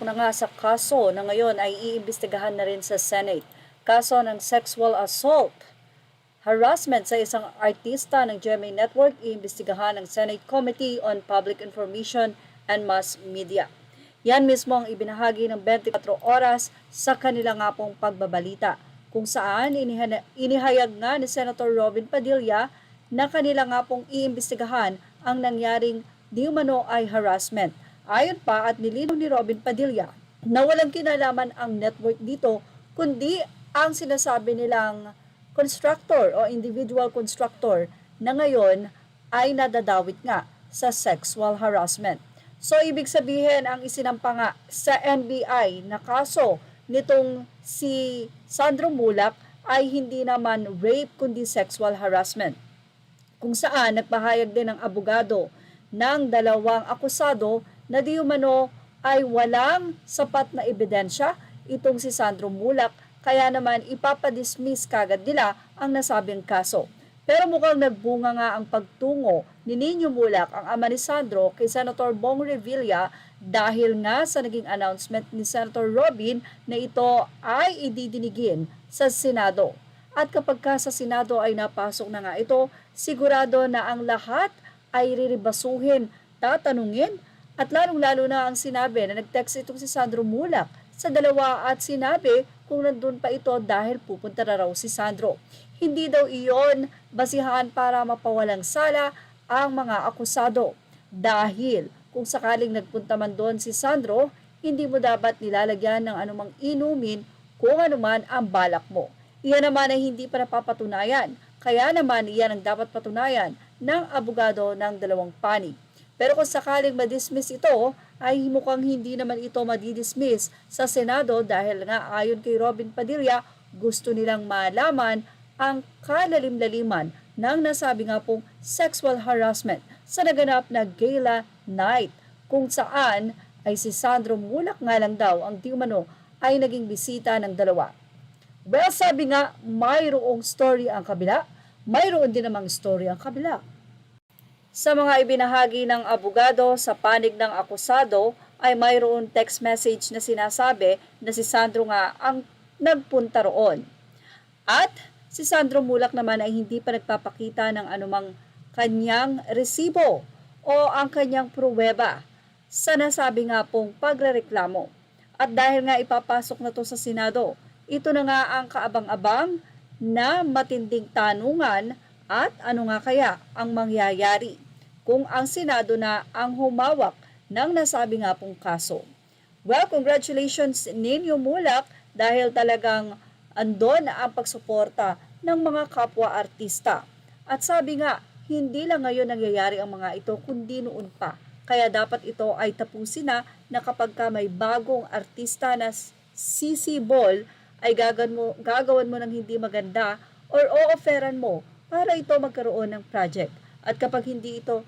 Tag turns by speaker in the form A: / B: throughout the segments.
A: na nga sa kaso na ngayon ay iimbestigahan na rin sa Senate. Kaso ng sexual assault, harassment sa isang artista ng GMA Network, iimbestigahan ng Senate Committee on Public Information and Mass Media. Yan mismo ang ibinahagi ng 24 oras sa kanila nga pong pagbabalita, kung saan inihayag nga ni Senator Robin Padilla na kanila nga pong iimbestigahan ang nangyaring di umano ay harassment. Ayon pa at nilinaw ni Robin Padilla na walang kinalaman ang network dito, kundi ang sinasabi nilang constructor o individual constructor na ngayon ay nadadawit nga sa sexual harassment. So ibig sabihin ang isinampa nga sa NBI na kaso nitong si Sandro Mulak ay hindi naman rape kundi sexual harassment. Kung saan nagpahayag din ang abogado ng dalawang akusado na di umano ay walang sapat na ebidensya itong si Sandro Mulak, kaya naman ipapadismiss kagad nila ang nasabing kaso. Pero mukhang nagbunga nga ang pagtungo ni Nino Mulak, ang ama ni Sandro, kay Senator Bong Revilla dahil nga sa naging announcement ni Senator Robin na ito ay ididinigin sa Senado. At kapag ka sa Senado ay napasok na nga ito, sigurado na ang lahat ay riribasuhin, tatanungin, at lalong-lalo na ang sinabi na nag-text itong si Sandro Mulak sa dalawa at sinabi kung nandun pa ito dahil pupunta na raw si Sandro. Hindi daw iyon basihan para mapawalang sala ang mga akusado. Dahil kung sakaling nagpunta man doon si Sandro, hindi mo dapat nilalagyan ng anumang inumin kung anuman ang balak mo. Iyan naman ay hindi pa napapatunayan. Kaya naman iyan ang dapat patunayan ng abogado ng dalawang panig. Pero kung sakaling madismiss ito, ay mukhang hindi naman ito madidismiss sa Senado dahil nga ayon kay Robin Padilla, gusto nilang malaman ang kalalim-laliman ng nasabi nga pong sexual harassment sa naganap na gala night, kung saan ay si Sandro Mulak nga lang daw ang di umano ay naging bisita ng dalawa. Well, sabi nga, mayroong story ang kabila, mayroon din namang story ang kabila. Sa mga ibinahagi ng abogado sa panig ng akusado ay mayroon text message na sinasabi na si Sandro nga ang nagpunta roon. At si Sandro Mulak naman ay hindi pa nagpapakita ng anumang kanyang resibo o ang kanyang pruweba sa nasabi nga pong pagrereklamo. At dahil nga ipapasok na to sa Senado, ito na nga ang kaabang-abang na matinding tanungan at ano nga kaya ang mangyayari kung ang Senado na ang humawak ng nasabi nga pong kaso. Well, congratulations Nino Mulak dahil talagang andon ang pagsuporta ng mga kapwa-artista. At sabi nga, hindi lang ngayon nangyayari ang mga ito kundi noon pa. Kaya dapat ito ay tapusin na kapag ka may bagong artista na sisibol ay gagawan mo ng hindi maganda or o-offeran mo para ito magkaroon ng project. At kapag hindi ito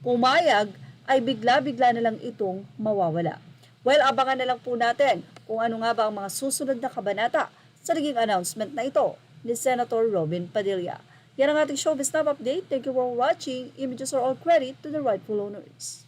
A: pumayag, ay bigla-bigla na lang itong mawawala. Well, abangan na lang po natin kung ano nga ba ang mga susunod na kabanata sa naging announcement na ito ni Senator Robin Padilla. Yan ang ating showbiz snap update. Thank you for watching. Images are all credit to the rightful owners.